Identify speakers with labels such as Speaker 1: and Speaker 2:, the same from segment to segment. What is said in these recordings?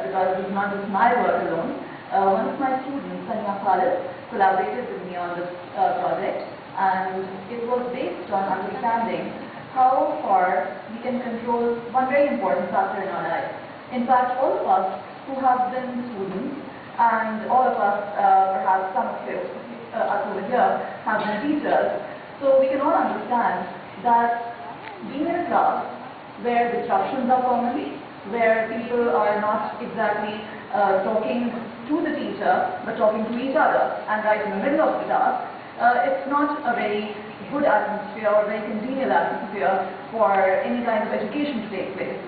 Speaker 1: because this is not just my work alone. One of my students, Ahmad, collaborated with me on this project, and it was based on understanding how far we can control one very important factor in our life. In fact, all of us who have been students, and all of us, perhaps some of you, us over here, have been teachers, so we can all understand that being in a class where disruptions are common, where people are not exactly talking to the teacher, but talking to each other, and right in the middle of the class, it's not a very good atmosphere or very congenial atmosphere for any kind of education to take place.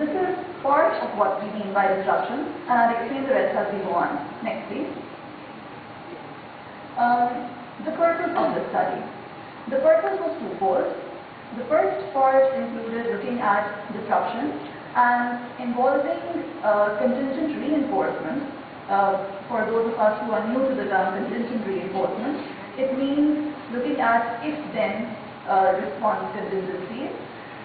Speaker 1: This is part of what we mean by disruption, and I'll explain the rest as we go on. Next, please. The purpose of the study. The purpose was twofold. The first part included looking at disruption and involving contingent reinforcement. For those of us who are new to the term contingent reinforcement, it means looking at if-then response contingencies.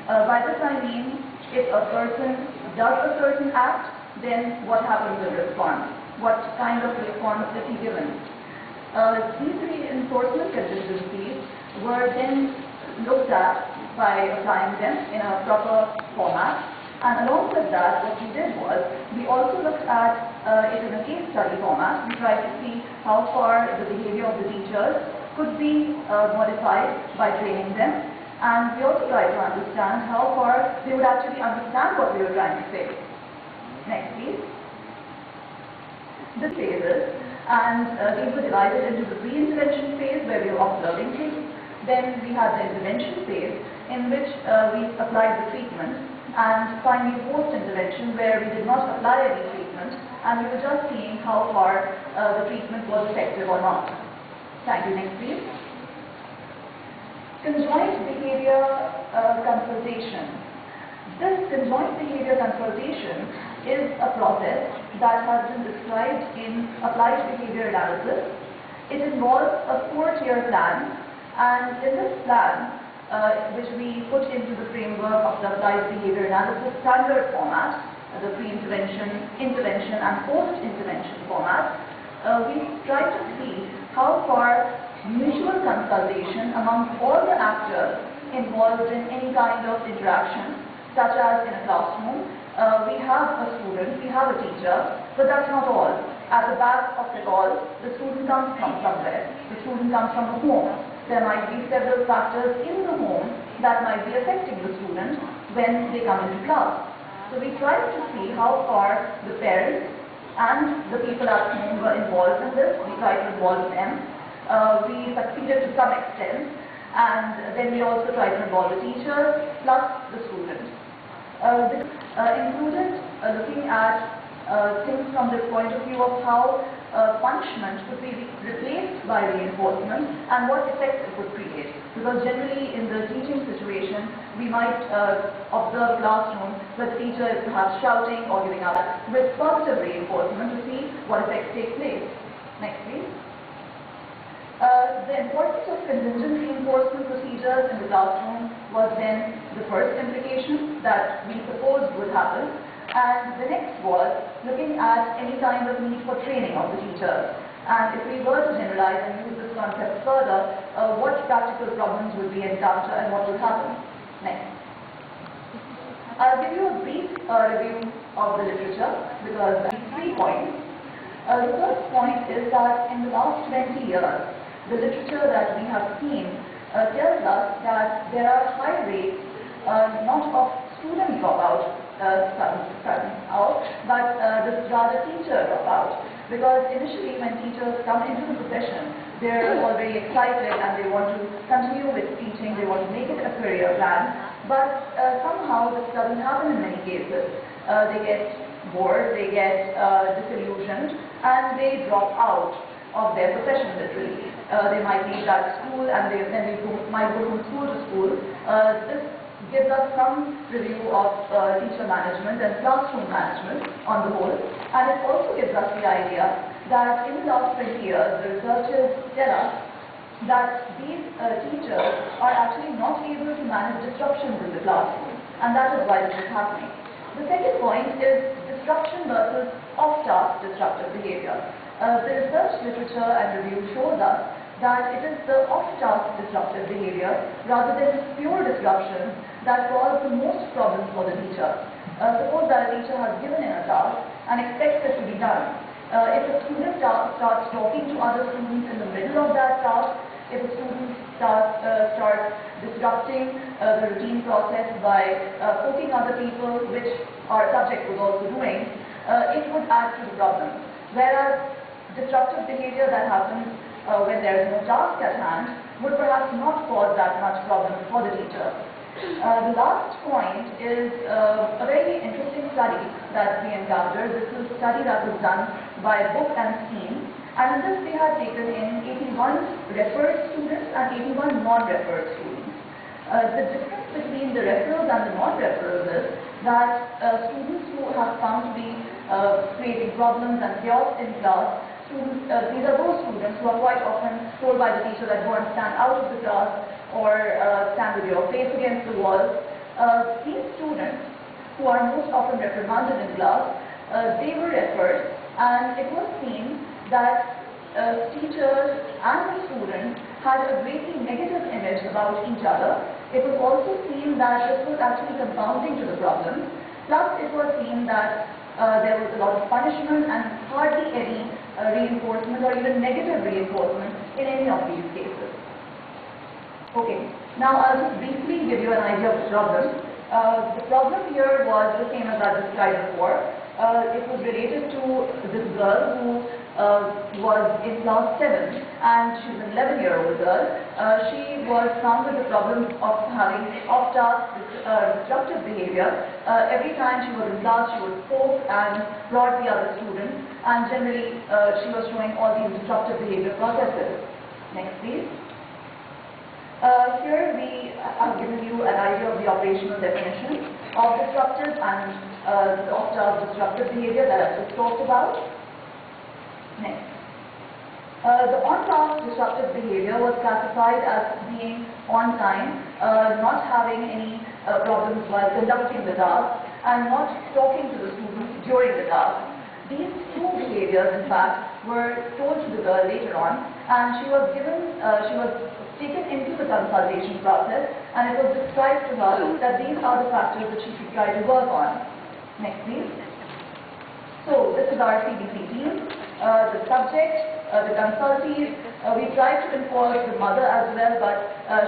Speaker 1: By this I mean, if a person does a certain act, then what happens in response? What kind of response is he given? These reinforcement contingencies were then looked at by applying them in a proper format. And along with that, what we did was, we also looked at it in a case study format. We tried to see how far the behavior of the teachers could be modified by training them. And we also tried to understand how far they would actually understand what we were trying to say. Next, please. The phases, and these were divided into the pre-intervention phase, where we were observing things. Then we had the intervention phase, in which we applied the treatment, and finally post-intervention, where we did not apply any treatment, and we were just seeing how far the treatment was effective or not. Thank you. Next, please. Conjoint behavior consultation. This conjoint behavior consultation is a process that has been described in applied behavior analysis. It involves a 4-tier plan, and in this plan, which we put into the framework of the applied behavior analysis standard format, the pre-intervention, intervention, and post-intervention format, we try to see how far mutual consultation among all the actors involved in any kind of interaction, such as in a classroom, we have a student, we have a teacher, but that's not all. At the back of it all, the student comes from somewhere. The student comes from a home. There might be several factors in the home that might be affecting the student when they come into class. So we tried to see how far the parents and the people at home were involved in this. We tried to involve them. We succeeded to some extent, and then we also tried to involve the teacher plus the student. This included looking at things from the point of view of how punishment could be replaced by reinforcement and what effect it would create. Because generally in the teaching situation, we might observe a classroom where the teacher is perhaps shouting or giving out with positive reinforcement to see what effects take place. Next, please. The importance of contingent reinforcement procedures in the classroom was then the first implication that we supposed would happen. And the next was looking at any kind of need for training of the teachers. And if we were to generalize and use this concept further, what practical problems would we encounter and what would happen? Next. I'll give you a brief review of the literature, because there are 3 points. The first point is that in the last 20 years, the literature that we have seen tells us that there are high rates, not of student dropout, but this rather teacher dropout. Because initially when teachers come into the profession, they're all very excited and they want to continue with teaching, they want to make it a career plan. But somehow this doesn't happen in many cases. They get bored, they get disillusioned, and they drop out of their profession literally. They might leave that school and then they might go from school to school. This gives us some review of teacher management and classroom management on the whole. And it also gives us the idea that in the last 20 years, the researchers tell us that these teachers are actually not able to manage disruptions in the classroom. And that is why this is happening. The second point is disruption versus off-task disruptive behavior. The research literature and review shows us that it is the off-task disruptive behavior rather than pure disruption that cause the most problems for the teacher. Suppose that a teacher has given in a task and expects it to be done. If a student starts talking to other students in the middle of that task, if a student starts disrupting the routine process by poking other people, which our subject was also doing, it would add to the problem. Whereas disruptive behavior that happens when there is no task at hand would perhaps not cause that much problem for the teacher. The last point is a very interesting study that we encountered. This is a study that was done by Book and Steam, and in this they had taken in 81 referred students and 81 non-referred students. The difference between the referrals and the non-referrals is that students who have found to be creating problems and chaos in class, these are those students who are quite often told by the teacher that go and stand out of the class or stand with your face against the wall. These students who are most often reprimanded in class, they were referred, and it was seen that teachers and the students had a greatly negative image about each other. It was also seen that this was actually compounding to the problem. Plus, it was seen that there was a lot of punishment and hardly any reinforcement or even negative reinforcement in any of these cases. Okay, now I'll just briefly give you an idea of the problem. The problem here was the same as I described before. It was related to this girl who was in class 7, and she's an 11-year-old girl. She was found with the problem of having off-task disruptive behavior. Every time she was in class, she would poke and prod the other students, and generally she was showing all these disruptive behavior processes. Next, please. Here we have given you an idea of the operational definition of disruptive and the off-task disruptive behavior that I just talked about. Next. The on-task disruptive behavior was classified as being on time, not having any problems while conducting the task, and not talking to the students during the task. These two behaviors, in fact, were told to the girl later on, and she was taken into the consultation process, and it was described to her that these are the factors that she should try to work on. Next, please. So, this is our CBC team. The subject, the consultees, we tried to involve the mother as well, but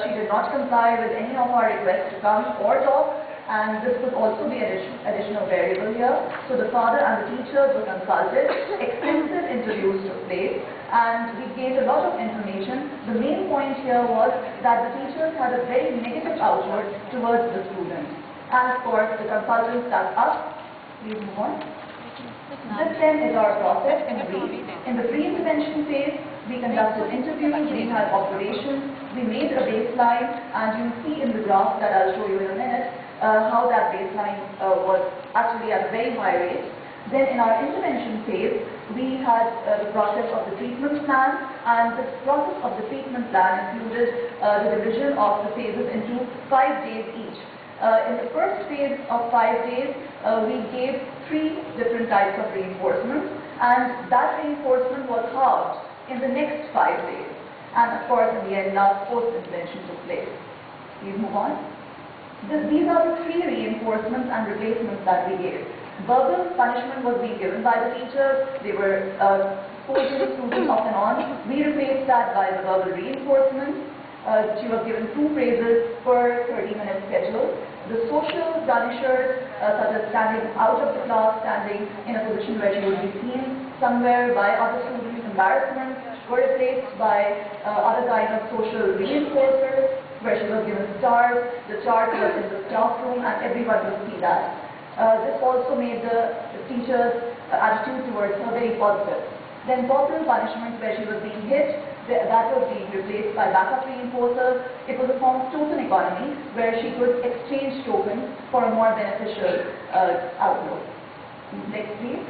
Speaker 1: she did not comply with any of our requests to come or talk, and this would also be an additional variable here. So the father and the teachers were consulted, extensive interviews took place, and we gained a lot of information. The main point here was that the teachers had a very negative outlook towards the students. And of course, the consultants sat up. Please move on. This then is our process in brief. In the pre-intervention phase, we conducted interviews, we had observations, we made a baseline, and you'll see in the graph that I'll show you in a minute how that baseline was actually at a very high rate. Then in our intervention phase, we had the process of the treatment plan, and this process of the treatment plan included the division of the phases into 5 days each. In the first phase of 5 days, we gave 3 different types of reinforcement, and that reinforcement was halved in the next 5 days. And of course, in the end, last post-intervention took place. Please move on. These are the 3 reinforcements and replacements that we gave. Verbal punishment was being given by the teachers. They were scolding the students off and on. We replaced that by the verbal reinforcement. She was given 2 praises per 30-minute schedule. The social punishers, such as standing out of the class, standing in a position where she would be seen somewhere by other students, embarrassment, were replaced by other kinds of social reinforcers, where she was given stars. The chart was in the staff room, and everyone would see that. This also made the teacher's attitude towards her very positive. Then corporal punishment, where she was being hit, that was being replaced by backup reinforcers. It was a form of token economy, where she could exchange tokens for a more beneficial outlook. Next, please.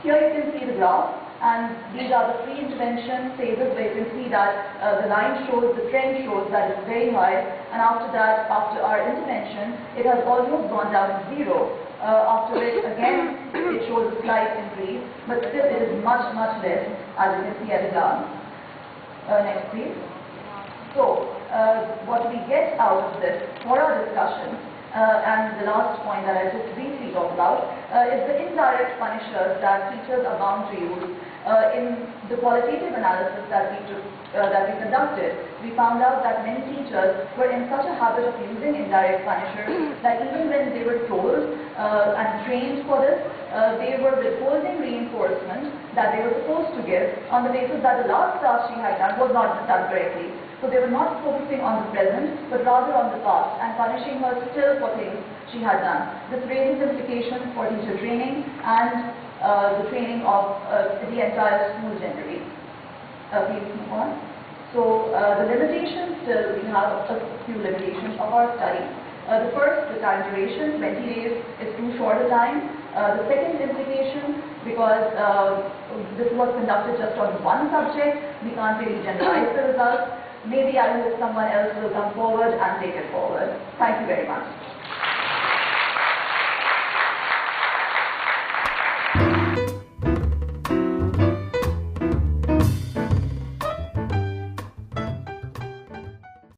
Speaker 1: Here you can see the graph, and these are the pre-intervention phases, where you can see that the line shows, the trend shows that it's very high, and after that, after our intervention, it has almost gone down to 0. after which again it shows a slight increase, but still it is much, much less, as you can see at a glance. Next please. So, what we get out of this for our discussion, and the last point that I just briefly talked about, is the indirect punishers that teachers are bound to use. In the qualitative analysis that we conducted, we found out that many teachers were in such a habit of using indirect punishers that even when they were told and trained for this, they were withholding reinforcement that they were supposed to give on the basis that the last task she had done was not done correctly. So they were not focusing on the present, but rather on the past and punishing her still for things she had done. This raises implications for teacher training and the training of the entire school generally. Please move on. So the limitations, still we have a few limitations of our study. The first, the time duration, 20 days is too short a time. The second implication, because this was conducted just on one subject, we can't really generalize the results. Maybe I hope someone else will come forward and take it forward. Thank you very much.